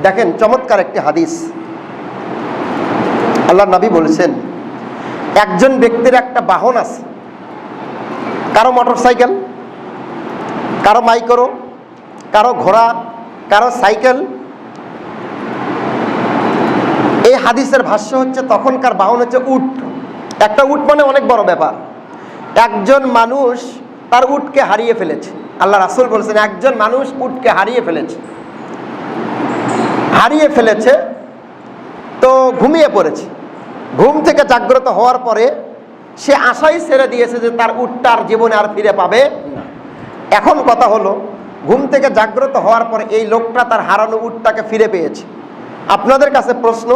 দেখেন চমৎকার একটি হাদিস। আল্লাহর নবী বলেছেন, একজন ব্যক্তির একটা বাহন আছে, কারো মোটরসাইকেল, কারো মাইক্রো, কারো ঘোড়া, কারো সাইকেল। এই হাদিসের ভাষ্য হচ্ছে তখনকার বাহন হচ্ছে উট। একটা উট মানে অনেক বড় ব্যাপার। একজন মানুষ তার উটকে হারিয়ে ফেলেছে। আল্লাহ রাসূল বলেছেন একজন মানুষ উটকে হারিয়ে ফেলেছে, তো ঘুমিয়ে পড়েছে। ঘুম থেকে জাগ্রত হওয়ার পরে সে আশাই ছেড়ে দিয়েছে যে তার উটটা আর জীবনে আর ফিরে পাবে না। এখন কথা হলো, ঘুম থেকে জাগ্রত হওয়ার পরে এই লোকটা তার হারানো উটটাকে ফিরে পেয়েছে। আপনাদের কাছে প্রশ্ন,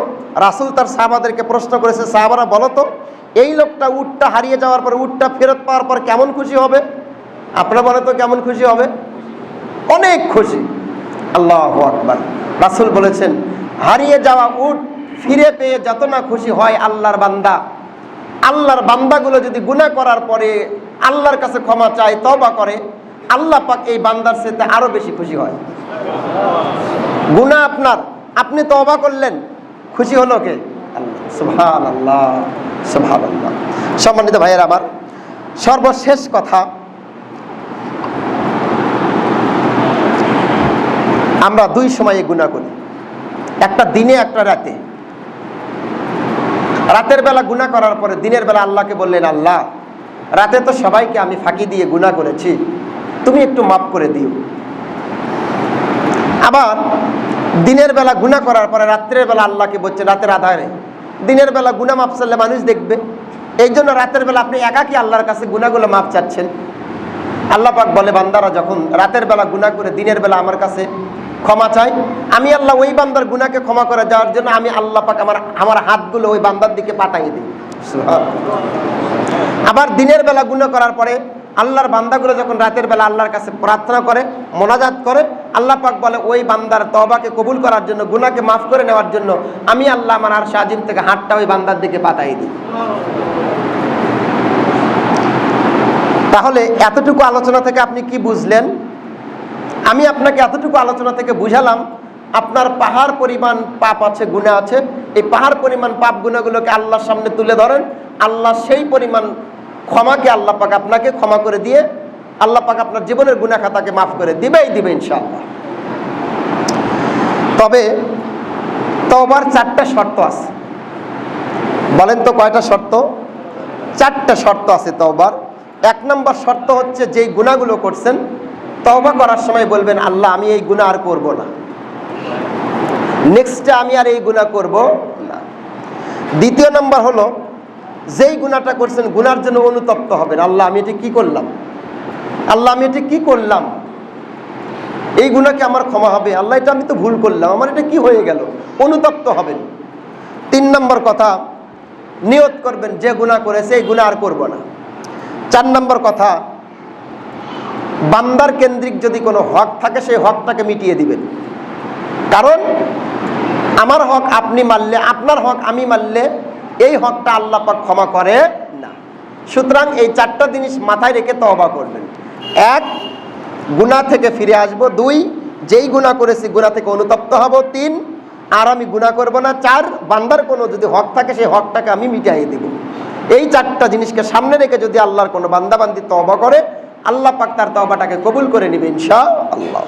রাসূল তার সাহাবাদেরকে প্রশ্ন করেছে, সাহাবারা বলো তো, এই লোকটা উটটা হারিয়ে যাওয়ার পর, উটটা ফেরত পাওয়ার পর কেমন খুশি হবে? আপনারা বলে তো কেমন খুশি হবে? অনেক খুশি। আল্লাহু আকবার। রাসূল বলেছেন, হারিয়ে যাওয়া উট ফিরে পেয়ে যত না খুশি হয় আল্লাহর বান্দাগুলো যদি গুনাহ করার পরে আল্লাহর কাছে ক্ষমা চায়, তওবা করে, আল্লাহ পাক এই বান্দার সাথে আরো বেশি খুশি হয়। গুনাহ আপনি তওবা করলেন, খুশি হলো কে? আল্লাহ। সুবহানাল্লাহ, সুবহানাল্লাহ। সম্মানিত ভাইয়েরা আমার, সর্বশেষ কথা, আমরা দুই সময়ে গুনাহ করি, একটা দিনে একটা রাতে। রাতের বেলা গুনাহ করার পরে দিনের বেলা আল্লাহকে বললেন, আল্লাহ রাতে তো সবাইকে আমি ফাঁকি দিয়ে গুনাহ করেছি, তুমি একটু মাফ করে দিও। আবার দিনের বেলা গুনাহ করার পরে রাত্রের বেলা আল্লাহকে বলছেন, রাতের আধারে, দিনের বেলা গুনাহ মাফ চাইলে মানুষ দেখবে, এই জন্য রাতের বেলা আপনি একাকী আল্লাহর কাছে গুনাহগুলো মাফ চাচ্ছেন। আল্লাহ পাক বলে, বান্দারা যখন রাতের বেলা গুনাহ করে দিনের বেলা আমার কাছে ক্ষমা চাই, আমি আল্লাহ ওই বান্দার গুনাহকে ক্ষমা করে যাওয়ার জন্য আমি আল্লাহ পাক আমার হাতগুলো ওই বান্দার দিকে পাঠিয়ে দিই। আবার দিনের বেলা গুনাহ করার পরে আল্লাহর বান্দাগুলো যখন রাতের বেলা আল্লাহর কাছে প্রার্থনা করে, মোনাজাত করে, আল্লাহ পাক বলে ওই বান্দার তওবাকে কবুল করার জন্য, গুনাহকে মাফ করে নেওয়ার জন্য আমি আল্লাহ আমার আরশ আজিম থেকে হাতটা ওই বান্দার দিকে পাঠিয়ে দিই। তাহলে এতটুকু আলোচনা থেকে আপনি কি বুঝলেন? আমি আপনাকে এতটুকু আলোচনা থেকে বুঝালাম, আপনার পাহাড় পরিমাণ পাপ আছে, গুনাহ আছে। এই পাহাড় পরিমাণ পাপ গুনাহগুলোকে আল্লাহর সামনে তুলে ধরেন, আল্লাহ সেই পরিমাণ ক্ষমাকে আল্লাহ পাক আপনাকে ক্ষমা করে দিয়ে আল্লাহ পাক আপনার জীবনের গুনাহ খাতাকে মাফ করে দিবে ইনশাআল্লাহ। তবে তওবার 4টা শর্ত আছে। বলেন তো কয়টা শর্ত? 4টা শর্ত আছে তওবার। 1 নম্বর শর্ত হচ্ছে, যেই গুনাহগুলো করছেন তওবা করার সময় বলবেন, আল্লাহ আমি এই গুনাহ আর করব না, নেক্সটে আমি আর এই গুনাহ করব না। 2 নম্বর হলো, যেই গুনাহটা করছেন গুনার জন্য অনুতপ্ত হবেন, আল্লাহ আমি এটা কি করলাম, আল্লাহ আমি এটা কি করলাম, এই গুনাহকে আমার ক্ষমা হবে, আল্লাহ এটা আমি তো ভুল করলাম, আমার এটা কি হয়ে গেল, অনুতপ্ত হবেন। 3 নম্বর কথা, নিয়ত করবেন যে গুনাহ করেছে এই গুনাহ আর করব না। 4 নম্বর কথা, বান্দার কেন্দ্রিক যদি কোনো হক থাকে সেই হকটাকে মিটিয়ে দিবেন। কারণ আমার হক আপনি মানলে, আপনার হক আমি মানলে এই হকটা আল্লাহ পাক ক্ষমা করে না। সুতরাং এই 4টা জিনিস মাথায় রেখে তওবা করবেন। 1, গুনাহ থেকে ফিরে আসব। 2, যেই গুনাহ করেছি গুনাহ থেকে অনুতপ্ত হব। 3, আর আমি গুনাহ করব না। 4, বান্দার কোনো যদি হক থাকে সেই হকটাকে আমি মিটিয়ে দেব। এই 4টা জিনিসকে সামনে রেখে যদি আল্লাহর কোনো বান্দা বান্দি তওবা করে, আল্লাহ পাক তার তওবাটাকে কবুল করে নেবে ইনশাআল্লাহ।